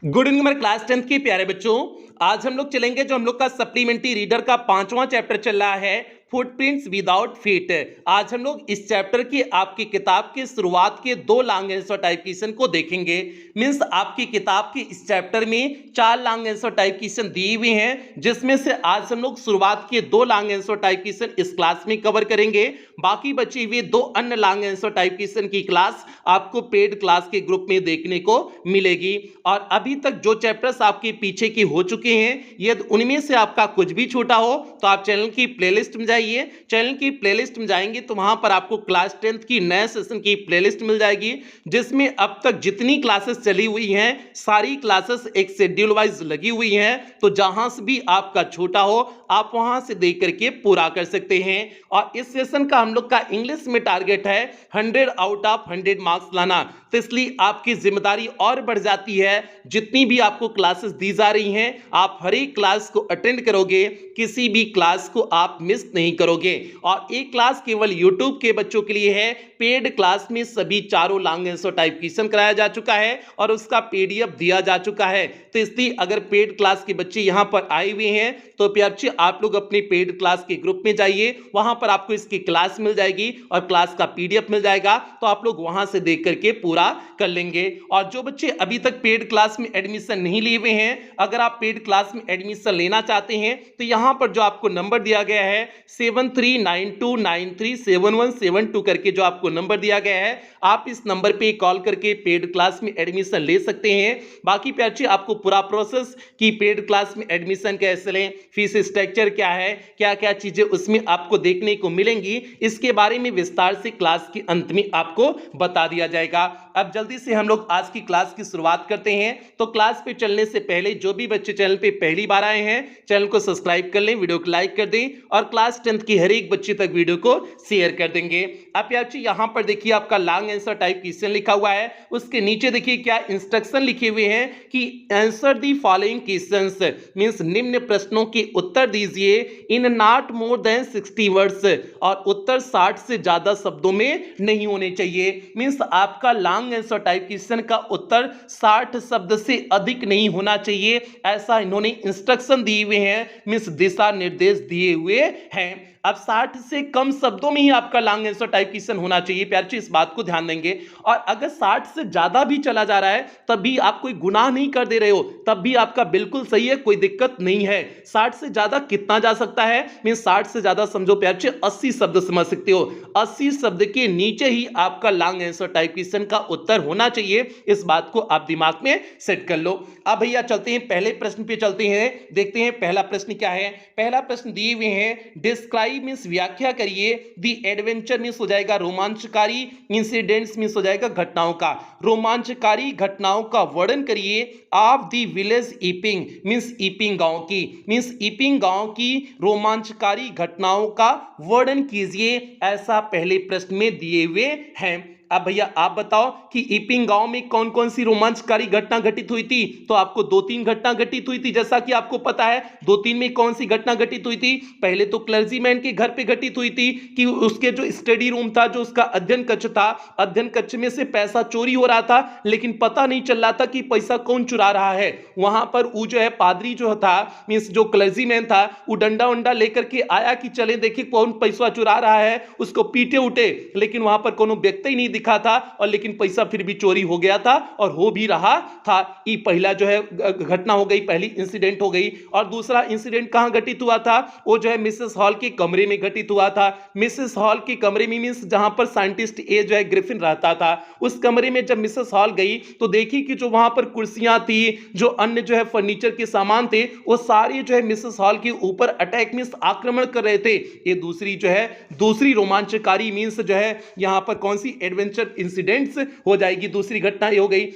Good evening हमारे class 10th के प्यारे बच्चों। आज हम लोग चलेंगे जो हम लोग का सप्लीमेंट्री रीडर का 5वां चैप्टर चल रहा है, फुटप्रिंट्स विदाउट फीट। आज हम लोग इस चैप्टर की आपकी किताब की शुरुआत के 2 लॉन्ग आंसर टाइप क्वेश्चन को देखेंगे। मींस आपकी किताब के इस चैप्टर में 4 लॉन्ग आंसर टाइप क्वेश्चन दिए हुए हैं, जिसमें से आज हम लोग शुरुआत के 2 लॉन्ग आंसर टाइप क्वेश्चन इस क्लास में कवर करेंगे। बाकी बचे हुए 2 अन्य लॉन्ग आंसर टाइप क्वेश्चन की क्लास आपको पेड क्लास के ग्रुप में देखने को मिलेगी। और अभी तक जो चैप्टर्स आपके पीछे की हो चुके हैं, यदि उनमें से आपका कुछ भी छूटा हो तो आप चैनल की प्लेलिस्ट में जाइए। चैनल की प्लेलिस्ट में जाएंगे तो वहां पर आपको क्लास 10th की नए सेशन की प्लेलिस्ट मिल जाएगी, जिसमें अब तक जितनी क्लासेस चली हुई हैं सारी क्लासेस एक शेड्यूल वाइज लगी हुई हैं। तो जहां से भी आपका छूटा हो आप वहां से देख करके पूरा कर सकते हैं। और इस सेशन का हम लोग का इंग्लिश में टारगेट है 100 आउट ऑफ 100 मार्क्स लाना। तो इसलिए आपकी जिम्मेदारी और बढ़ जाती है। जितनी भी आपको क्लासेस दी जा रही हैं आप हर एक क्लास को अटेंड करोगे, किसी भी क्लास को आप मिस नहीं करोगे। और एक क्लास केवल यूट्यूब के बच्चों के लिए है। पेड क्लास में सभी चारों लॉन्ग आंसर टाइप क्वेश्चन कराया जा चुका है और उसका पीडीएफ दिया जा चुका है। तो इसलिए अगर पेड क्लास के बच्चे यहां पर आए हुए हैं तो प्यारे आप लोग अपने पेड क्लास के ग्रुप में जाइए, वहां पर आपको इसकी क्लास मिल जाएगी और क्लास का पीडीएफ मिल जाएगा। तो आप लोग वहां से देख करके पूरा कर लेंगे। और जो बच्चे अभी तक पेड क्लास में एडमिशन नहीं लिए हुए हैं, अगर आप पेड क्लास में एडमिशन लेना चाहते हैं तो यहां पर जो आपको नंबर दिया गया है 7392937172 करके जो आपको नंबर दिया गया है, आप इस नंबर पे कॉल करके पेड क्लास में एडमिशन ले सकते हैं। बाकी प्यारे आपको पूरा प्रोसेस की पेड क्लास में एडमिशन कैसे लें, फीस स्ट्रक्चर क्या है, क्या क्या चीजें उसमें आपको देखने को मिलेंगी, इसके बारे में विस्तार से क्लास के अंत में आपको बता दिया जाएगा। अब जल्दी से हम लोग आज की क्लास की शुरुआत करते हैं। तो क्लास पे चलने से पहले जो भी बच्चे चैनल पे पहली बार आए हैं चैनल को सब्सक्राइब कर लें, वीडियो को लाइक कर दें और क्लास 10th की हर एक बच्चे तक वीडियो को शेयर कर देंगे। अब यार यहां पर देखिए आपका लॉन्ग आंसर टाइप क्वेश्चन लिखा हुआ है, उसके नीचे देखिए क्या इंस्ट्रक्शन लिखे हुए हैं कि answer the following questions, means निम्न प्रश्नों के उत्तर दीजिए in not more than 60 words, और उत्तर 60 से ज्यादा शब्दों में नहीं होने चाहिए। मींस आपका लॉन्ग आंसर टाइप क्वेश्चन का उत्तर 60 शब्द से अधिक नहीं होना चाहिए, ऐसा इन्होंने इंस्ट्रक्शन दिए हुए हैं, मींस दिशा निर्देश दिए हुए हैं। अब 60 से कम शब्दों में ही आपका लॉन्ग आंसर टाइप क्वेश्चन होना चाहिए प्यारे, इस बात को ध्यान देंगे। और अगर 60 से ज्यादा भी चला जा रहा है तब भी आप कोई गुनाह नहीं कर दे रहे हो, तब भी आपका बिल्कुल सही है, कोई दिक्कत नहीं है। 60 से ज्यादा कितना जा सकता है, मैं 60 से ज्यादा समझो प्यारे 80 शब्द समझ सकते हो। 80 शब्द के नीचे ही आपका लॉन्ग आंसर टाइप क्वेश्चन का उत्तर होना चाहिए, इस बात को आप दिमाग में सेट कर लो। अब भैया चलते हैं पहले प्रश्न पे चलते हैं, देखते हैं पहला प्रश्न क्या है। पहला प्रश्न दिए हुए हैं डिस्क्राइब मींस व्याख्या करिए, दी एडवेंचर मींस हो जाएगा रोमांचकारी, इंसिडेंट्स मींस हो जाएगा घटनाओं का, रोमांचकारी घटनाओं का वर्णन करिए of the village ईपिंग means Iping गांव की, मींस ईपिंग गांव की रोमांचकारी घटनाओं का वर्णन कीजिए, ऐसा पहले प्रश्न में दिए हुए हैं। अब भैया आप बताओ कि ईपिंग गांव में कौन कौन सी रोमांचकारी घटना घटित हुई थी। तो आपको 2-3 घटना घटित हुई थी, जैसा कि आपको पता है। 2-3 में कौन सी घटना घटित हुई थी, पहले तो क्लर्जीमैन के घर पे घटित हुई थी कि उसके जो स्टडी रूम था, जो उसका अध्ययन कक्ष था, अध्ययन कक्ष में से पैसा चोरी हो रहा था, लेकिन पता नहीं चल रहा था कि पैसा कौन चुरा रहा है। वहां पर वो जो है पादरी जो था, मींस जो क्लर्जीमैन था, वो डंडा उंडा लेकर के आया कि चले देखिए कौन पैसा चुरा रहा है, उसको पीटे उठे, लेकिन वहां पर कोनो व्यक्ति ही नहीं दिखा था, और लेकिन पैसा फिर भी चोरी हो गया था और हो भी रहा था। ये पहला जो है घटना हो गई, पहली इंसिडेंट हो गई। और दूसरा इंसिडेंट कहां घटित हुआ था, वो जो है मिसेस हॉल के कमरे में घटित हुआ था। मिसेस हॉल के कमरे में मींस जहां पर साइंटिस्ट ए जो है ग्रिफिन रहता था, उस कमरे में जब मिसेस हॉल गई तो देखी कि जो वहां पर कुर्सियां थी, जो अन्य जो है फर्नीचर के सामान थे, वो सारे जो है मिसेस हॉल के ऊपर अटैक मींस आक्रमण कर रहे थे। ये दूसरी जो है दूसरी रोमांचकारी मींस जो है यहां पर कौन सी एडवेंचर इंसिडेंट्स हो जाएगी, दूसरी घटना ये हो गई।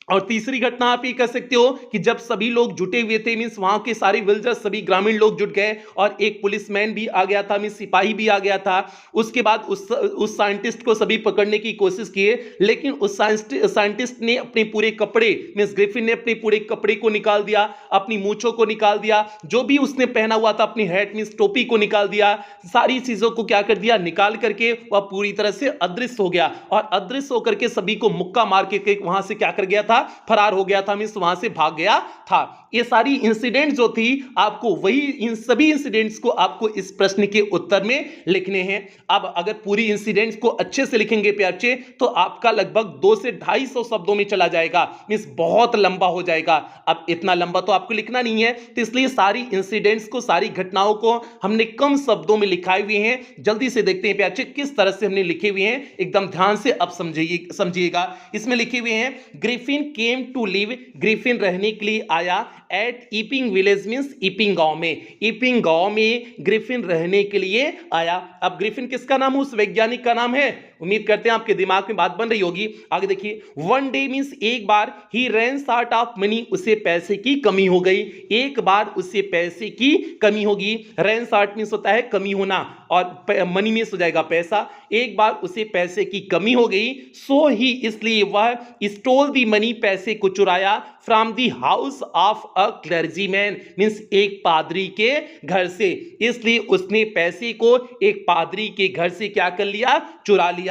और तीसरी घटना आप ये कह सकते हो कि जब सभी लोग जुटे हुए थे, मींस वहां के सारे विलेजर्स सभी ग्रामीण लोग जुट गए और एक पुलिसमैन भी आ गया था, मींस सिपाही भी आ गया था। उसके बाद उस साइंटिस्ट को सभी पकड़ने की कोशिश किए, लेकिन उस साइंटिस्ट ने अपने पूरे कपड़े, मींस ग्रिफिन ने अपने पूरे कपड़े को निकाल दिया, अपनी मूंछों को निकाल दिया, जो भी उसने पहना हुआ था अपनी हैट मींस टोपी को निकाल दिया, सारी चीजों को क्या कर दिया, निकाल करके वह पूरी तरह से अदृश्य हो गया। और अदृश्य होकर के सभी को मुक्का मार के वहां से क्या कर गया था, था, फरार हो गया था, मींस वहां से भाग गया था। ये सारी इंसिडेंट जो थी आपको वही इन सभी इंसिडेंट्स को आपको इस प्रश्न के उत्तर में लिखने हैं। अब अगर पूरी इंसिडेंट्स को अच्छे से लिखेंगे प्यारे तो आपका लगभग 2 से 250 शब्दों में चला जाएगा, मींस बहुत लंबा हो जाएगा। अब इतना लंबा तो आपको लिखना नहीं है, तो इसलिए सारी इंसिडेंट्स को, सारी घटनाओं को हमने कम शब्दों में लिखाए हुए हैं। जल्दी से देखते हैं प्यारे किस तरह से हमने लिखे हुए हैं, एकदम ध्यान से अब समझिएगा। इसमें लिखे हुए हैं Griffin came to live, Griffin रहने के लिए आया at Iping village, means Iping गांव में, ईपिंग गांव में ग्रिफिन रहने के लिए आया। अब ग्रिफिन किसका नाम है? उस वैज्ञानिक का नाम है। उम्मीद करते हैं आपके दिमाग में बात बन रही होगी। आगे देखिए, वन डे मींस एक बार, ही रैन शॉर्ट ऑफ मनी, उसे पैसे की कमी हो गई। एक बार उसे पैसे की कमी होगी। रैन शॉर्ट मींस होता है कमी होना, और मनी मींस हो जाएगा पैसा। एक बार उसे पैसे की कमी हो गई, सो ही, इसलिए वह स्टोल दी मनी, पैसे को चुराया, from the house of a clergyman, means एक पादरी के घर से। इसलिए उसने पैसे को एक पादरी के घर से क्या कर लिया? चुरा लिया।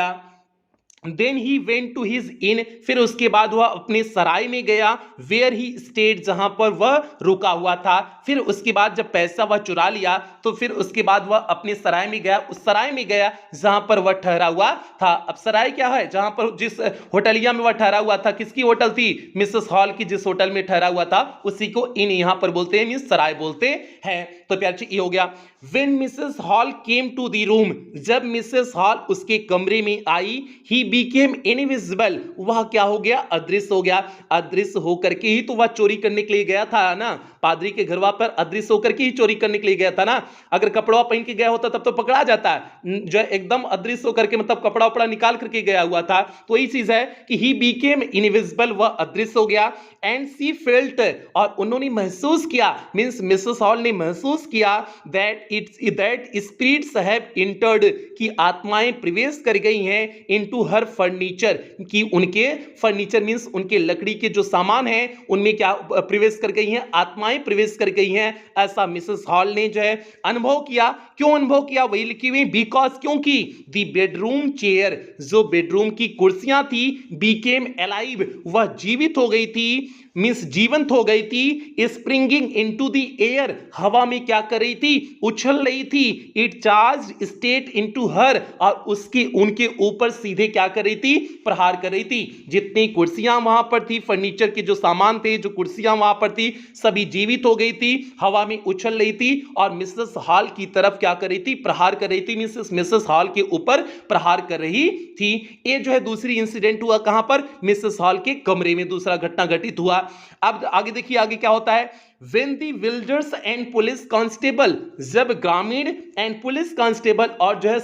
Then he went to his inn, फिर उसके बाद वह अपने सराय में गया, where he stayed, जहां पर वह रुका हुआ था। फिर उसके बाद जब पैसा वह चुरा लिया तो फिर उसके बाद वह अपने सराय में गया, उस सराय में गया जहां पर वह ठहरा हुआ था। अब सराय क्या है? जहां पर जिस होटलिया में वह ठहरा हुआ था, किसकी होटल थी? मिसेस हॉल की, जिस होटल में ठहरा हुआ था उसी को इन यहां पर बोलते हैं, मींस सराय बोलते हैं। तो प्यारे ये हो गया। When Mrs. Hall came to the room, जब मिसेस हॉल उसके कमरे में आई, he became invisible, वह क्या हो गया? अदृश्य हो गया। अदृश्य होकर के ही तो वह चोरी करने के लिए गया था ना, पादरी के घर पर अदृश्य होकर के ही चोरी करने के लिए गया था ना। अगर कपड़ा पहन के गया होता तब तो पकड़ा जाता है, जो एकदम अदृश्य होकर के, मतलब कपड़ा उपड़ा निकाल करके गया हुआ था। तो यही चीज है कि he became invisible, वह अदृश्य हो गया। एंड सी फेल्ट, और उन्होंने महसूस किया, मींस मिसेस हॉल ने महसूस किया, दैट स्पिरिट्स हैव एंटर्ड, कि आत्माएं प्रवेश कर गई हैं, इनटू हर फर्नीचर, कि उनके फर्नीचर मींस उनके लकड़ी के जो सामान हैं उनमें क्या प्रवेश कर गई हैं? आत्माएं प्रवेश कर गई हैं। ऐसा मिसेस हॉल ने जो है अनुभव किया। क्यों अनुभव किया? वही लिखी हुई, बिकॉज, क्योंकि दी बेडरूम चेयर, जो बेडरूम की कुर्सियां थी, बीकेम अलाइव, वह जीवित हो गई थी, मींस जीवंत हो गई थी। स्प्रिंगिंग इनटू द एयर, हवा में क्या कर रही थी? उछल रही थी। इट चार्ज स्टेट इनटू हर, और उसके उनके ऊपर सीधे क्या कर रही थी? प्रहार कर रही थी। जितनी कुर्सियां वहां पर थी, फर्नीचर के जो सामान थे, जो कुर्सियां वहां पर थी, सभी जीवित हो गई थी, हवा में उछल रही थी, और मिसेस हॉल की तरफ क्या कर रही थी? प्रहार कर रही थी। मिसेस हॉल के ऊपर प्रहार कर रही थी। ये जो है दूसरी इंसिडेंट हुआ कहां पर? मिसेस हॉल के कमरे में दूसरा घटना घटित हुआ। अब आगे देखिए, आगे क्या होता है? When the villagers and police constable, जब ग्रामीण एंड पुलिस कांस्टेबल और जो है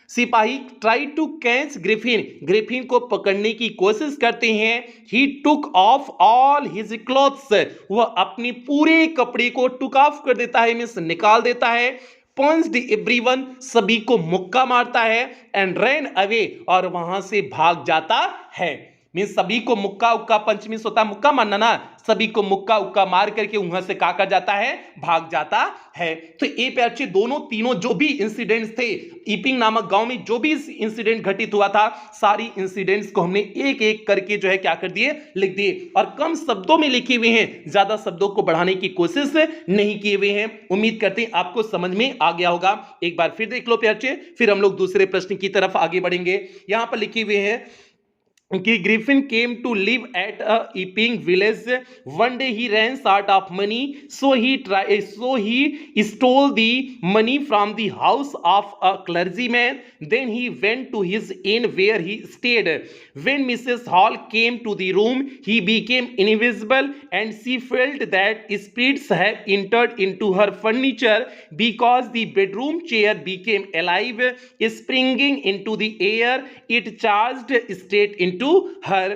सिपाही try to catch Griffin, Griffin को पकड़ने की कोशिश करते हैं। He took off all his clothes, वह अपनी पूरे कपड़े को टुक ऑफ कर देता है, मींस निकाल देता है। पंच्ड एवरीवन, सभी को मुक्का मारता है। एंड रैन अवे, और वहां से भाग जाता है। मींस सभी को मुक्का उक्का, पंच मींस होता है मुक्का मारना ना, सभी को मुक्का उक्का मार करके वहां से क्या कर जाता है? भाग जाता है। तो ये प्यारे दोनों तीनों जो भी इंसिडेंट्स थे, ईपिंग नामक गांव में जो भी इंसिडेंट घटित हुआ था, सारी इंसिडेंट्स को हमने एक एक करके जो है क्या कर दिए? लिख दिए। और कम शब्दों में लिखे हुए हैं, ज्यादा शब्दों को बढ़ाने की कोशिश नहीं किए हुए हैं। उम्मीद करते हैं आपको समझ में आ गया होगा। एक बार फिर देख लो प्यारे, फिर हम लोग दूसरे प्रश्न की तरफ आगे बढ़ेंगे। यहां पर लिखे हुए हैं कि Griffin came to live at a Iping village, one day he ran short of money, so he stole the money from the house of a clergyman, then he went to his inn where he stayed. When Mrs. Hall came to the room, he became invisible, and she felt that spirits had entered into her furniture, because the bedroom chair became alive, springing into the air. It charged straight into her.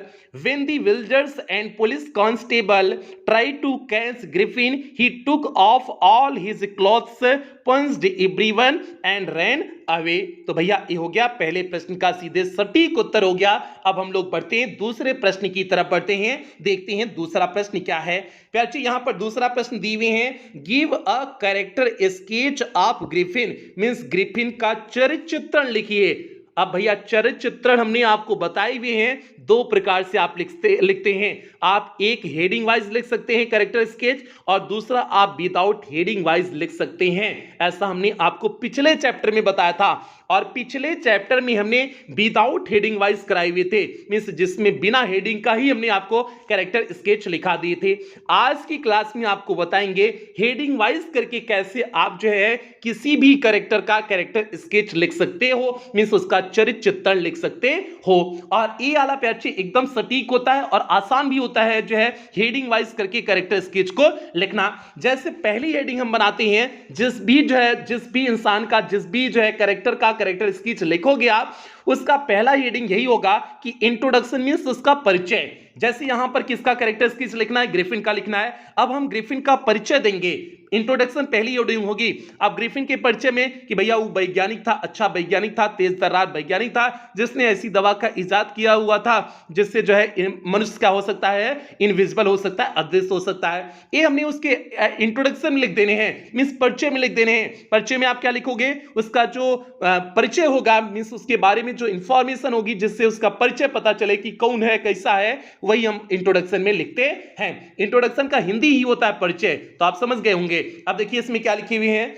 When the villagers and police constable tried to catch Griffin, he took off all his clothes, punched everyone and ran away. तो भैया ये हो गया पहले प्रश्न का सीधे सटीक उत्तर हो गया। अब हम लोग बढ़ते हैं दूसरे प्रश्न की तरफ बढ़ते हैं, देखते हैं दूसरा प्रश्न क्या है। प्यारे यहां पर दूसरा प्रश्न दिए हुए हैं, give a character sketch of Griffin, means Griffin का चरित्र चित्रण लिखिए। अब भैया चरित्र चित्रण हमने आपको बताए हुए हैं, दो प्रकार से आप लिखते हैं। आप एक हेडिंग वाइज लिख सकते हैं कैरेक्टर स्केच, और दूसरा आप विदाउट हेडिंग वाइज लिख सकते हैं। ऐसा हमने आपको पिछले चैप्टर में बताया था, और पिछले चैप्टर में हमने विदाउट हेडिंग वाइज कराए हुए थे, मींस जिसमें बिना हेडिंग का ही हमने आपको कैरेक्टर स्केच लिखा दिए थे। आज की क्लास में आपको बताएंगे हेडिंग वाइज करके कैसे आप जो है किसी भी कैरेक्टर का कैरेक्टर स्केच लिख सकते हो, मींस उसका चरित्र चित्रण लिख सकते हो। और ये वाला पैच एकदम सटीक होता है और आसान भी होता है जो है हेडिंग वाइज करके कैरेक्टर स्केच को लिखना। जैसे पहली हेडिंग हम बनाते हैं, जिस भी इंसान का जिस भी जो है कैरेक्टर का कैरेक्टर स्केच लिखोगे आप, उसका पहला हेडिंग यही होगा कि इंट्रोडक्शन मींस उसका परिचय। जैसे यहां पर किसका कैरेक्टर स्केच लिखना है, ग्रिफिन का लिखना है। अब हम ग्रिफिन का परिचय देंगे, इंट्रोडक्शन पहली हेडिंग होगी। अब ग्रिफिन के परिचय में कि भैया वो वैज्ञानिक था, अच्छा वैज्ञानिक था, तेज तर्रार वैज्ञानिक था, जिसने ऐसी दवा का इजाद किया हुआ था जिससे जो है मनुष्य क्या हो सकता है, इनविजिबल हो सकता है, अदृश्य हो सकता है। ये हमने उसके इंट्रोडक्शन में लिख देने हैं, मींस परिचय में लिख देने हैं। परिचय में आप क्या लिखोगे, उसका जो परिचय होगा, मींस उसके बारे में जो इंफॉर्मेशन होगी जिससे उसका परिचय पता चले कि कौन है, कैसा है, वही हम इंट्रोडक्शन में लिखते हैं। इंट्रोडक्शन का हिंदी ही होता है परिचय, तो आप समझ गए होंगे। अब देखिए इसमें क्या लिखे हुए हैं,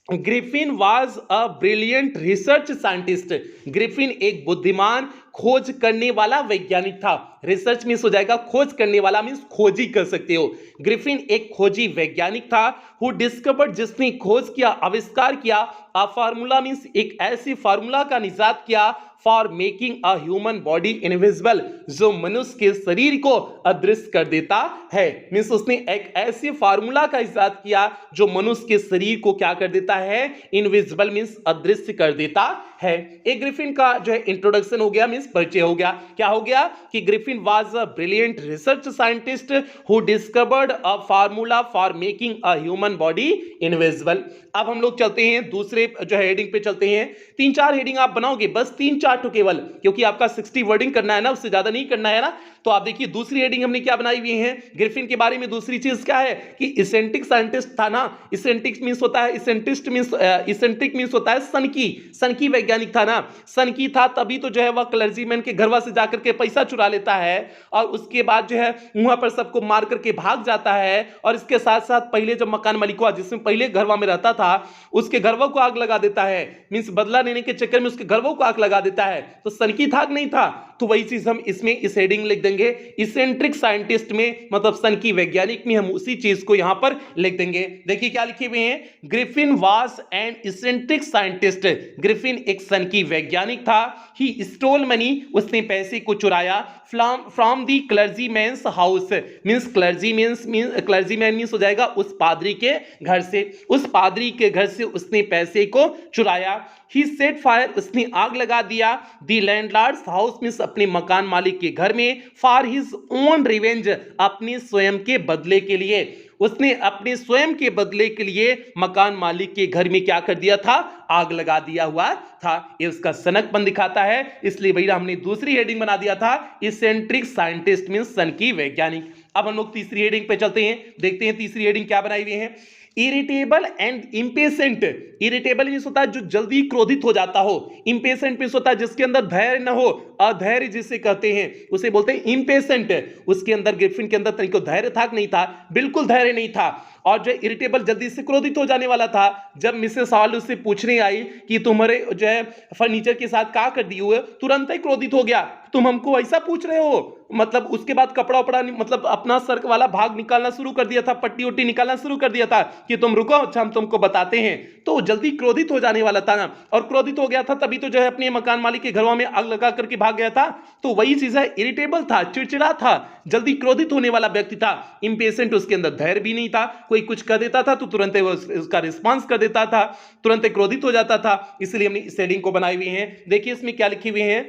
Griffin was a brilliant research scientist. Griffin एक बुद्धिमान खोज करने वाला वैज्ञानिक था। रिसर्च मींस हो जाएगा खोज करने वाला, मींस खोजी कर सकते हो। ग्रिफिन एक खोजी वैज्ञानिक था, हु डिस्कवर्ड जिसने खोज किया, आविष्कार किया, अ फार्मूला मींस एक ऐसी फार्मूला का निजात किया, for making a human body invisible, जो मनुष्य के शरीर को अदृश्य कर देता है। मींस उसने एक ऐसे फार्मूला का इजाद किया जो मनुष्य के शरीर को क्या कर देता है, इनविजिबल मींस अदृश्य कर देता है। एक ग्रिफिन का जो है इंट्रोडक्शन हो गया, मींस परिचय हो गया। क्या हो गया कि Griffin was a brilliant research scientist who discovered a formula for making a human body invisible. अब हम लोग चलते हैं दूसरे जो है हेडिंग पे चलते हैं। 3-4 हेडिंग आप बनाओगे, बस 3-4 तो केवल, क्योंकि आपका 60 वर्डिंग करना है ना, उससे ज्यादा नहीं करना है ना। तो आप देखिए दूसरी हेडिंग हमने क्या बनाई हुई है ग्रिफिन के बारे में। दूसरी चीज क्या है कि इसेंट्रिक साइंटिस्ट था ना। इसेंट्रिक मींस होता है, इसेंट्रिक मींस होता है सनकी वैज्ञानिक था ना। सनकी था तभी तो जो है वह क्लर्जीमैन के घरवा से जाकर के पैसा चुरा लेता है, और उसके बाद जो है वहां पर सबको मार करके भाग जाता है। और इसके साथ साथ पहले जब मकान मालिक हुआ, जिसमें पहले घरवा में रहता था, उसके घरवा को आग लगा देता है, मींस बदला लेने के चक्कर में उसके घरवा को आग लगा देता है। तो सनकी था नहीं था, तो वही चीज हम इसमें इस हेडिंग लिख देंगे। इसेंट्रिक साइंटिस्ट में मतलब सनकी वैज्ञानिक में हम उसी चीज को यहां पर लिख देंगे। देखिए क्या लिखे हुए हैं, Griffin was an eccentric scientist. Griffin एक सनकी वैज्ञानिक था। ही स्टोल मनी, उसने पैसे को चुराया, from the clergyman's house, means clergyman means हो जाएगा उस पादरी के घर से। उस पादरी के घर से उसने पैसे को चुराया। ही सेट फायर, उसने आग लगा दिया। दी लैंडलॉर्ड्स हाउस मींस अपने मकान मालिक के घर में। फॉर हिज ओन रिवेंज, अपने स्वयं के बदले के लिए। उसने अपने स्वयं के बदले के लिए मकान मालिक के घर में क्या कर दिया था, आग लगा दिया हुआ था। ये उसका सनकपन दिखाता है, इसलिए भैया हमने दूसरी हेडिंग बना दिया था इसेंट्रिक साइंटिस्ट मींस सनकी वैज्ञानिक। अब हम लोग तीसरी हेडिंग पे चलते हैं, देखते हैं तीसरी हेडिंग क्या बनाई हुई है। Irritable and impatient. Irritable means होता है जो जल्दी क्रोधित हो जाता हो। इंपेशेंट मींस होता है जिसके अंदर धैर्य न हो, अधैर्य जिसे कहते हैं उसे बोलते हैं इंपेशेंट। उसके अंदर ग्रिफिन के अंदर तनिको धैर्य था कि नहीं था, बिल्कुल धैर्य नहीं था। और जो इरिटेबल जल्दी से क्रोधित हो जाने वाला था। जब मिसेस हॉल उससे पूछने आई कि तुम्हारे जो है फर्नीचर के साथ क्या कर दिए हुए, तुरंत ही क्रोधित हो गया, तुम हमको ऐसा पूछ रहे हो। मतलब उसके बाद कपड़ा उपड़ा मतलब अपना सर वाला भाग निकालना शुरू कर दिया था, पट्टी उट्टी निकालना शुरू कर दिया था कि तुम रुको, अच्छा हम तुमको बताते हैं। तो जल्दी क्रोधित हो जाने वाला था ना, और क्रोधित हो गया था तभी तो जो है अपने मकान मालिक के घरों में आग लगा करके भाग गया था। तो वही चीज है, इरिटेबल था, चिड़चिड़ा था, जल्दी क्रोधित होने वाला व्यक्ति था। इंपेशेंट, उसके अंदर धैर्य भी नहीं था। कोई कुछ कर देता था तो तुरंत उसका रिस्पांस कर देता था, तुरंत क्रोधित हो जाता था। इसलिए हमने इस हेडिंग को बनाई हुई है। देखिए इसमें क्या लिखे हुए हैं,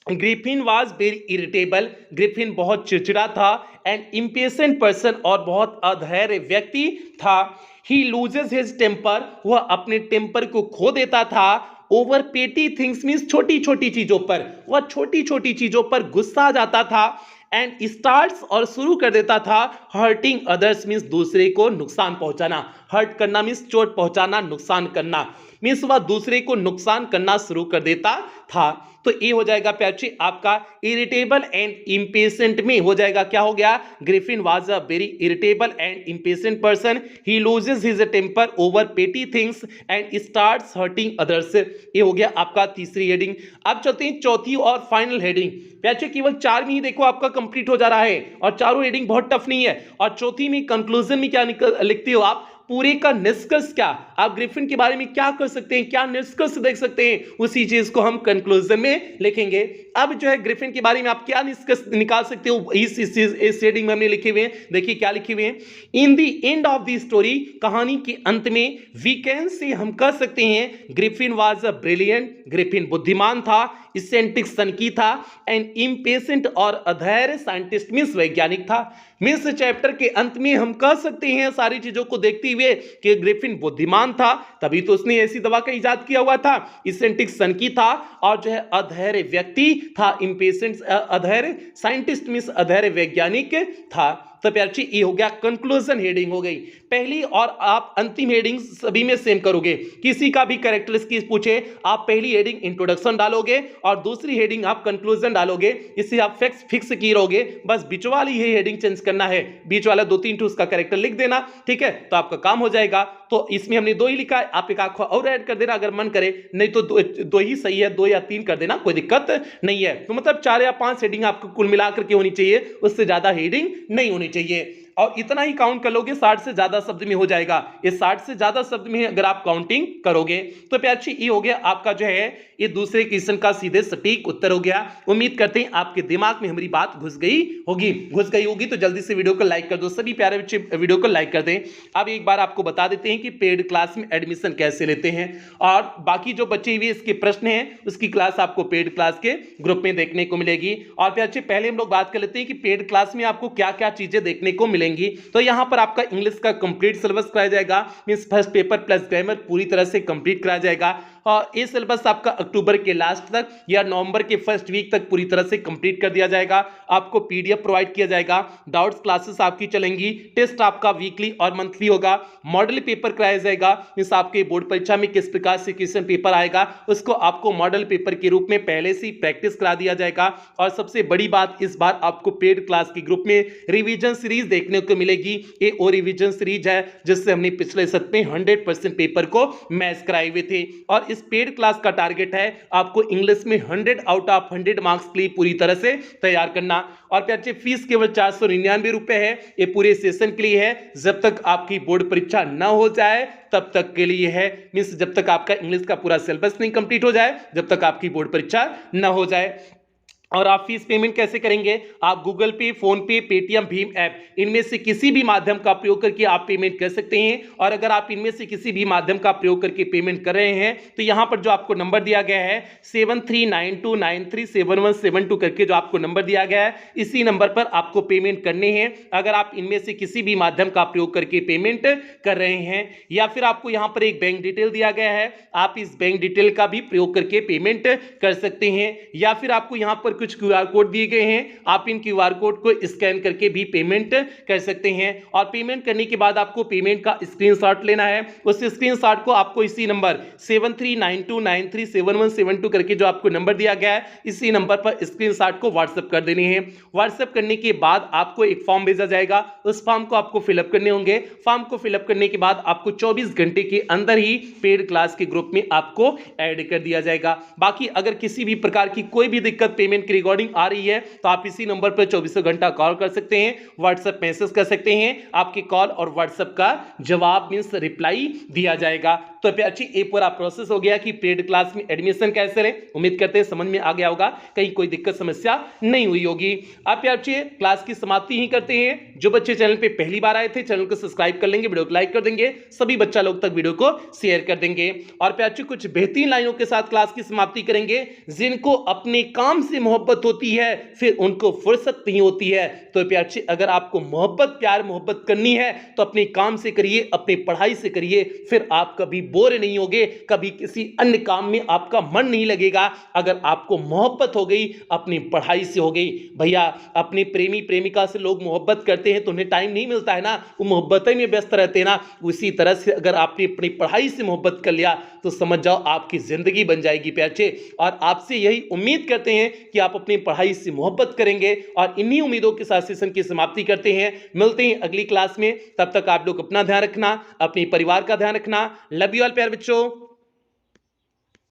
Griffin was very irritable. Griffin बहुत चिड़चिड़ा था। एंड इम्पेशेंट पर्सन, और बहुत अधैर्य व्यक्ति था। ही लूजेस हिज टेम्पर, वह अपने टेम्पर को खो देता था। ओवर पेटी थिंग्स मींस छोटी छोटी चीजों पर, वह छोटी छोटी चीजों पर गुस्सा आ जाता था। एंड स्टार्ट्स और शुरू कर देता था हर्टिंग अदर्स मींस दूसरे को नुकसान पहुंचाना, हर्ट करना मींस चोट पहुंचाना, नुकसान करना मींस वह दूसरे को नुकसान करना शुरू कर देता था। तो ये हो जाएगा प्यारे आपका इरिटेबल एंड इम्पेशेंट में हो जाएगा, क्या हो गया, Griffin was a very irritable and impatient person, he loses his temper over petty things and starts hurting others. ये हो गया आपका तीसरी हेडिंग। अब चलते हैं चौथी और फाइनल हेडिंग। प्यारे केवल 4 में ही देखो आपका कंप्लीट हो जा रहा है और चारों हेडिंग बहुत टफ नहीं है। और चौथी में कंक्लूजन में क्या लिखते हो आप, पूरे का निष्कर्ष क्या, आप ग्रिफिन के बारे में क्या कर सकते हैं, क्या निष्कर्ष देख सकते हैं, उसी चीज को हम कंक्लूजन में लिखेंगे। अब जो है ग्रिफिन के बारे में आप क्या निष्कर्ष निकाल सकते हो, इस हेडिंग में हमने लिखे हुए हैं। देखिए क्या लिखे हुए हैं, in the end of the story, कहानी के अंत में, वी कैन से हम कह सकते हैं, Griffin was a brilliant, Griffin बुद्धिमान था, इसेंट्रिक सनकी था, एंड इम्पेशेंट और अधैर्य साइंटिस्ट मींस वैज्ञानिक था। मींस चैप्टर के अंत में हम कह सकते हैं सारी चीजों को देखते हुए कि ग्रिफिन बुद्धिमान था, तभी तो उसने ऐसी दवा का इजाद किया हुआ था, इसेंट्रिक सनकी था और जो है अधैर्य व्यक्ति था, इम्पेशेंट अधैर्य साइंटिस्ट मींस अधैर्य वैज्ञानिक था। तो प्यारे जी ये हो गया कंक्लूजन हेडिंग हो गई पहली, और आप अंतिम हेडिंग सभी में सेम करोगे। किसी का भी कैरेक्टरिस्टिक्स पूछे आप पहली हेडिंग इंट्रोडक्शन डालोगे और दूसरी हेडिंग आप कंक्लूजन डालोगे, इससे आप फिक्स की रहोगे। बस बीच वाली ही हेडिंग चेंज करना है, बीच वाला 2-3 ठो उसका कैरेक्टर लिख देना, ठीक है, तो आपका काम हो जाएगा। तो इसमें हमने 2 ही लिखा है, आप एक आंख और ऐड कर देना अगर मन करे, नहीं तो 2 ही सही है, 2 या 3 कर देना, कोई दिक्कत नहीं है। तो मतलब 4 या 5 हेडिंग आपको कुल मिलाकर के होनी चाहिए, उससे ज्यादा हेडिंग नहीं होनी चाहिए। और इतना ही काउंट कर लोगे 60 से ज्यादा शब्द में हो जाएगा। ये 60 से ज्यादा शब्द में अगर आप काउंटिंग करोगे तो प्यारे ये हो गया आपका जो है ये दूसरे क्वेश्चन का सीधे सटीक उत्तर हो गया। उम्मीद करते हैं आपके दिमाग में हमारी बात घुस गई होगी तो जल्दी से वीडियो को लाइक कर दो, सभी प्यारे बच्चे वीडियो को लाइक कर दें। अब एक बार आपको बता देते हैं कि पेड क्लास में एडमिशन कैसे लेते हैं, और बाकी जो बचे हुए इसके प्रश्न हैं उसकी क्लास आपको पेड क्लास के ग्रुप में देखने को मिलेगी। और प्यारे पहले हम लोग बात कर लेते हैं कि पेड क्लास में आपको क्या क्या चीजें देखने को मिलेंगी। तो यहां पर आपका इंग्लिश का कंप्लीट सिलेबस कराया जाएगा, means first paper plus grammar पूरी तरह से कंप्लीट कराया जाएगा। और ये सिलेबस आपका अक्टूबर के लास्ट तक या नवंबर के फर्स्ट वीक तक पूरी तरह से कंप्लीट कर दिया जाएगा। आपको पीडीएफ प्रोवाइड किया जाएगा, डाउट्स क्लासेस आपकी चलेंगी, टेस्ट आपका वीकली और मंथली होगा, मॉडल पेपर कराया जाएगा, मींस आपके बोर्ड परीक्षा में किस प्रकार से क्वेश्चन पेपर आएगा उसको आपको मॉडल पेपर के रूप में पहले से प्रैक्टिस करा दिया जाएगा। और सबसे बड़ी बात, इस बार आपको पेड क्लास के ग्रुप में रिवीजन सीरीज देखने को मिलेगी। ये वो रिवीजन सीरीज है जिससे हमने पिछले सत्र में 100% पेपर को मैच कराए हुए थे। और इस पेड क्लास का टारगेट है आपको इंग्लिश में 100 आउट ऑफ 100 मार्क्स के लिए पूरी तरह से तैयार करना। और प्यारे फीस केवल 499 रुपए है, ये पूरे सेशन के लिए है, जब तक आपकी बोर्ड परीक्षा ना हो जाए तब तक के लिए है, मींस जब तक आपका इंग्लिश का पूरा सिलेबस नहीं कंप्लीट हो जाए, जब तक आपकी बोर्ड परीक्षा ना हो जाए। और आप फीस पेमेंट कैसे करेंगे, आप गूगल पे, फोन पे, पेटीएम, भीम ऐप इनमें से किसी भी माध्यम का प्रयोग करके आप पेमेंट कर सकते हैं। और अगर आप इनमें से किसी भी माध्यम का प्रयोग करके पेमेंट कर रहे हैं तो यहां पर जो आपको नंबर दिया गया है 7392937172 करके जो आपको नंबर दिया गया है, इसी नंबर पर आपको पेमेंट करने हैं। अगर आप इनमें से किसी भी माध्यम का प्रयोग करके पेमेंट कर रहे हैं, या फिर आपको यहां पर एक बैंक डिटेल दिया गया है, आप इस बैंक डिटेल का भी प्रयोग करके पेमेंट कर सकते हैं। या फिर आपको यहां पर कुछ क्यूआर कोड दिए गए हैं, आप इन क्यूआर कोड को स्कैन करके भी पेमेंट कर सकते हैं। और पेमेंट करने के बाद आपको पेमेंट का स्क्रीनशॉट लेना है, उस स्क्रीनशॉट को आपको इसी नंबर 7392937172 करके जो आपको नंबर दिया गया है, इसी नंबर पर स्क्रीनशॉट को व्हाट्सएप कर देनी है। व्हाट्सएप करने के बाद आपको एक फॉर्म भेजा जाएगा, उस फॉर्म को आपको फिलअप करने होंगे। फॉर्म को फिलअप करने के बाद आपको 24 घंटे के अंदर ही पेड क्लास के ग्रुप में आपको ऐड कर दिया जाएगा। बाकी अगर किसी भी प्रकार की कोई भी दिक्कत पेमेंट की रिकॉर्डिंग आ रही है तो आप इसी नंबर पर 24 घंटा कॉल कर सकते हैं, व्हाट्सएप मैसेज कर सकते हैं, आपके कॉल और व्हाट्सएप का जवाब मींस रिप्लाई दिया जाएगा। तो अच्छी ये पूरा प्रोसेस हो गया कि पेड क्लास में एडमिशन कैसे लें। उम्मीद करते हैं समझ में आ गया होगा, कहीं कोई दिक्कत समस्या नहीं हुई होगी। आप अच्छे क्लास की समाप्ति ही करते हैं। जो बच्चे चैनल पे पहली बार आए थे चैनल को सब्सक्राइब कर लेंगे, वीडियो को लाइक कर देंगे, सभी बच्चा लोग तक वीडियो को शेयर कर देंगे। और प्यारे कुछ बेहतरीन लाइनों के साथ क्लास की समाप्ति करेंगे। जिनको अपने काम से मोहब्बत मोहब्बत होती है फिर उनको फुर्सत नहीं होती है। तो प्यार बच्चे, अगर आपको मोहब्बत प्यार मोहब्बत करनी है तो अपने काम से करिए, अपनी पढ़ाई से करिए, फिर आप कभी बोर नहीं होगे, कभी किसी अन्य काम में आपका मन नहीं लगेगा। अगर आपको मोहब्बत हो गई अपनी पढ़ाई से हो गई। भैया, अपने प्रेमी प्रेमिका से लोग मोहब्बत करते हैं तो उन्हें टाइम नहीं मिलता है ना, वो मोहब्बत में व्यस्त रहते हैं ना। उसी तरह से अगर आपने अपनी पढ़ाई से मोहब्बत कर लिया तो समझ जाओ आपकी जिंदगी बन जाएगी प्याचे। और आपसे यही उम्मीद करते हैं कि आप अपनी पढ़ाई से मोहब्बत करेंगे। और इन्हीं उम्मीदों के साथ सेशन की समाप्ति करते हैं। मिलते हैं अगली क्लास में, तब तक आप लोग अपना ध्यान रखना, अपने परिवार का ध्यान रखना। लव यू ऑल प्यारे बच्चों।